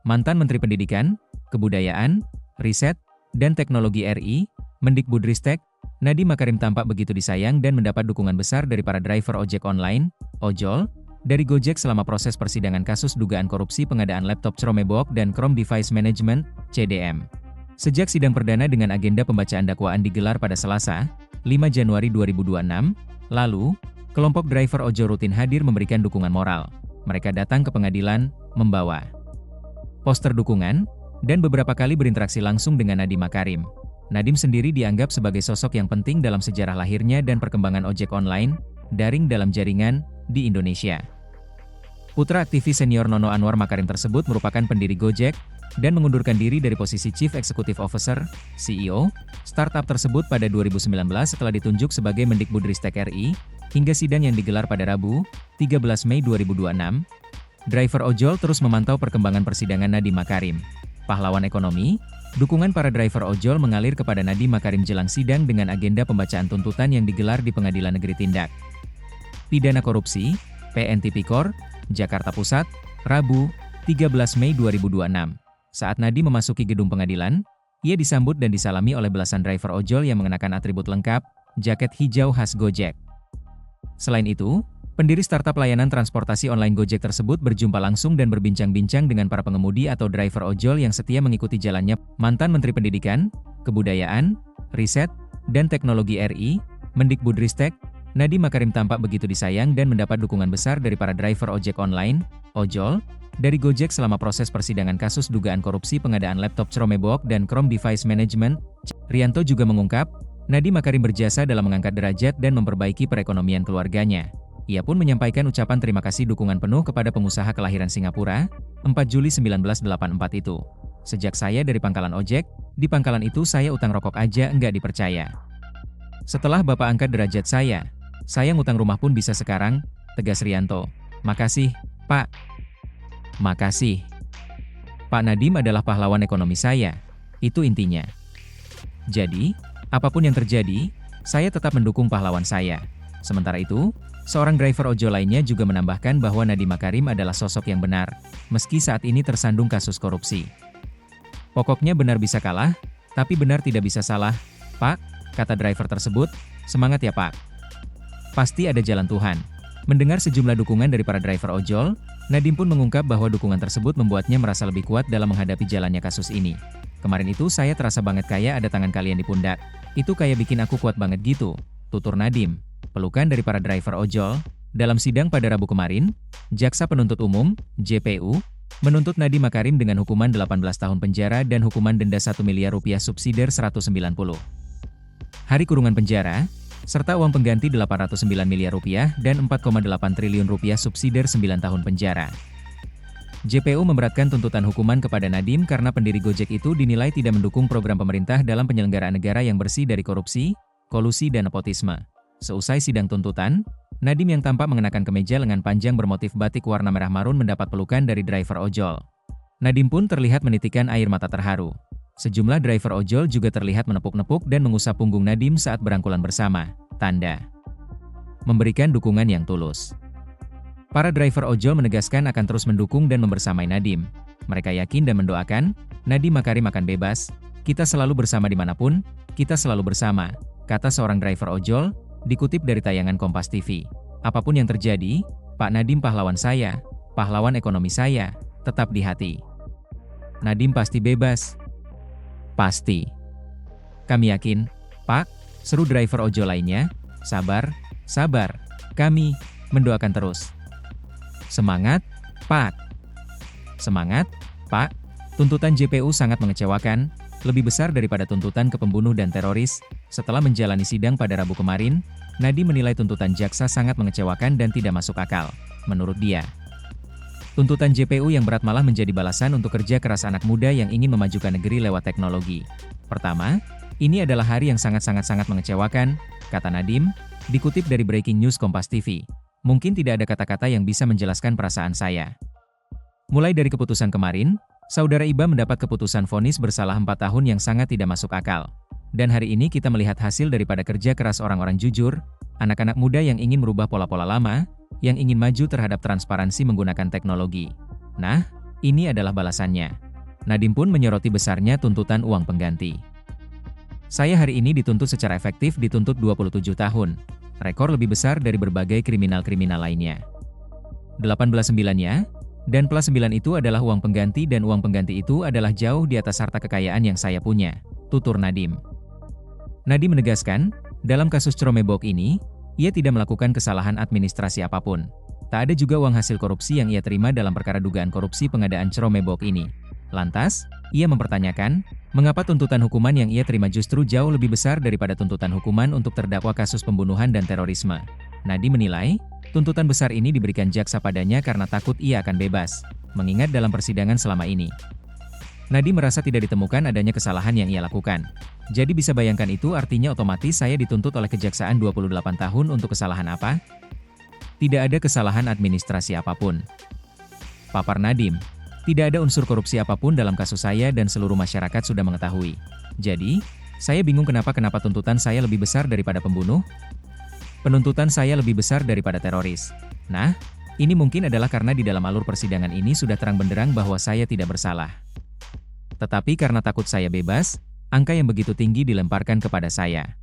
Mantan Menteri Pendidikan, Kebudayaan, Riset, dan Teknologi RI, Mendikbudristek, Nadiem Makarim tampak begitu disayang dan mendapat dukungan besar dari para driver ojek online, ojol, dari Gojek selama proses persidangan kasus dugaan korupsi pengadaan laptop Chromebook dan Chrome Device Management, CDM. Sejak sidang perdana dengan agenda pembacaan dakwaan digelar pada Selasa, 5 Januari 2026, lalu, kelompok driver ojol rutin hadir memberikan dukungan moral. Mereka datang ke pengadilan, membawa poster dukungan, dan beberapa kali berinteraksi langsung dengan Nadiem Makarim. Nadiem sendiri dianggap sebagai sosok yang penting dalam sejarah lahirnya dan perkembangan ojek online, daring dalam jaringan, di Indonesia. Putra aktivis senior Nono Anwar Makarim tersebut merupakan pendiri Gojek, dan mengundurkan diri dari posisi Chief Executive Officer, CEO, startup tersebut pada 2019 setelah ditunjuk sebagai Mendikbudristek RI, hingga sidang yang digelar pada Rabu, 13 Mei 2026. Driver ojol terus memantau perkembangan persidangan Nadiem Makarim. Pahlawan ekonomi, dukungan para driver ojol mengalir kepada Nadiem Makarim jelang sidang dengan agenda pembacaan tuntutan yang digelar di Pengadilan Negeri Tindak Pidana Korupsi, PN Tipikor, Jakarta Pusat, Rabu, 13 Mei 2026. Saat Nadiem memasuki gedung pengadilan, ia disambut dan disalami oleh belasan driver ojol yang mengenakan atribut lengkap, jaket hijau khas Gojek. Selain itu, pendiri startup layanan transportasi online Gojek tersebut berjumpa langsung dan berbincang-bincang dengan para pengemudi atau driver ojol yang setia mengikuti jalannya. Mantan Menteri Pendidikan, Kebudayaan, Riset, dan Teknologi RI, Mendikbudristek, Nadiem Makarim tampak begitu disayang dan mendapat dukungan besar dari para driver ojek online, ojol, dari Gojek selama proses persidangan kasus dugaan korupsi pengadaan laptop Chromebook dan Chrome Device Management. Rianto juga mengungkap, Nadiem Makarim berjasa dalam mengangkat derajat dan memperbaiki perekonomian keluarganya. Ia pun menyampaikan ucapan terima kasih dukungan penuh kepada pengusaha kelahiran Singapura, 4 Juli 1984 itu. Sejak saya dari pangkalan ojek, di pangkalan itu saya utang rokok aja enggak dipercaya. Setelah Bapak angkat derajat saya ngutang rumah pun bisa sekarang, tegas Rianto. Makasih, Pak. Makasih. Pak Nadiem adalah pahlawan ekonomi saya. Itu intinya. Jadi, apapun yang terjadi, saya tetap mendukung pahlawan saya. Sementara itu, seorang driver ojol lainnya juga menambahkan bahwa Nadiem Makarim adalah sosok yang benar, meski saat ini tersandung kasus korupsi. Pokoknya benar bisa kalah, tapi benar tidak bisa salah, Pak, kata driver tersebut. Semangat ya Pak. Pasti ada jalan Tuhan. Mendengar sejumlah dukungan dari para driver ojol, Nadiem pun mengungkap bahwa dukungan tersebut membuatnya merasa lebih kuat dalam menghadapi jalannya kasus ini. Kemarin itu saya terasa banget kayak ada tangan kalian di pundak. Itu kayak bikin aku kuat banget gitu, tutur Nadiem. Pelukan dari para driver ojol. Dalam sidang pada Rabu kemarin, Jaksa Penuntut Umum, JPU, menuntut Nadiem Makarim dengan hukuman 18 tahun penjara dan hukuman denda 1 miliar rupiah subsidiar 190 hari kurungan penjara, serta uang pengganti 809 miliar rupiah dan 4,8 triliun rupiah subsidiar 9 tahun penjara. JPU memberatkan tuntutan hukuman kepada Nadiem karena pendiri Gojek itu dinilai tidak mendukung program pemerintah dalam penyelenggaraan negara yang bersih dari korupsi, kolusi dan nepotisme. Seusai sidang tuntutan, Nadiem yang tampak mengenakan kemeja lengan panjang bermotif batik warna merah marun mendapat pelukan dari driver ojol. Nadiem pun terlihat menitikkan air mata terharu. Sejumlah driver ojol juga terlihat menepuk-nepuk dan mengusap punggung Nadiem saat berangkulan bersama, tanda memberikan dukungan yang tulus. Para driver ojol menegaskan akan terus mendukung dan membersamai Nadiem. Mereka yakin dan mendoakan, Nadiem Makarim akan bebas, kita selalu bersama dimanapun, kita selalu bersama, kata seorang driver ojol, dikutip dari tayangan Kompas TV. Apapun yang terjadi, Pak Nadiem pahlawan saya, pahlawan ekonomi saya, tetap di hati. Nadiem pasti bebas. Pasti. Kami yakin, Pak, seru driver ojol lainnya, sabar, sabar, kami mendoakan terus. Semangat, Pak. Semangat, Pak. Tuntutan JPU sangat mengecewakan, lebih besar daripada tuntutan ke pembunuh dan teroris. Setelah menjalani sidang pada Rabu kemarin, Nadiem menilai tuntutan jaksa sangat mengecewakan dan tidak masuk akal. Menurut dia, tuntutan JPU yang berat malah menjadi balasan untuk kerja keras anak muda yang ingin memajukan negeri lewat teknologi. Pertama, ini adalah hari yang sangat-sangat mengecewakan, kata Nadiem, dikutip dari Breaking News Kompas TV. Mungkin tidak ada kata-kata yang bisa menjelaskan perasaan saya. Mulai dari keputusan kemarin, Saudara Iba mendapat keputusan vonis bersalah 4 tahun yang sangat tidak masuk akal. Dan hari ini kita melihat hasil daripada kerja keras orang-orang jujur, anak-anak muda yang ingin merubah pola-pola lama, yang ingin maju terhadap transparansi menggunakan teknologi. Nah, Ini adalah balasannya. Nadiem pun menyoroti besarnya tuntutan uang pengganti. Saya hari ini dituntut secara efektif dituntut 27 tahun. Rekor lebih besar dari berbagai kriminal-kriminal lainnya. 18/9-nya, dan plus 9 itu adalah uang pengganti dan uang pengganti itu adalah jauh di atas harta kekayaan yang saya punya, tutur Nadiem. Nadiem menegaskan, dalam kasus Cromebok ini, ia tidak melakukan kesalahan administrasi apapun. Tak ada juga uang hasil korupsi yang ia terima dalam perkara dugaan korupsi pengadaan Cromebok ini. Lantas, ia mempertanyakan, mengapa tuntutan hukuman yang ia terima justru jauh lebih besar daripada tuntutan hukuman untuk terdakwa kasus pembunuhan dan terorisme. Nadiem menilai, tuntutan besar ini diberikan jaksa padanya karena takut ia akan bebas, mengingat dalam persidangan selama ini. Nadiem merasa tidak ditemukan adanya kesalahan yang ia lakukan. Jadi bisa bayangkan itu artinya otomatis saya dituntut oleh kejaksaan 28 tahun untuk kesalahan apa? Tidak ada kesalahan administrasi apapun. Papar Nadiem, tidak ada unsur korupsi apapun dalam kasus saya dan seluruh masyarakat sudah mengetahui. Jadi, saya bingung kenapa tuntutan saya lebih besar daripada pembunuh? Penuntutan saya lebih besar daripada teroris. Nah, ini mungkin adalah karena di dalam alur persidangan ini sudah terang benderang bahwa saya tidak bersalah. Tetapi karena takut saya bebas, angka yang begitu tinggi dilemparkan kepada saya.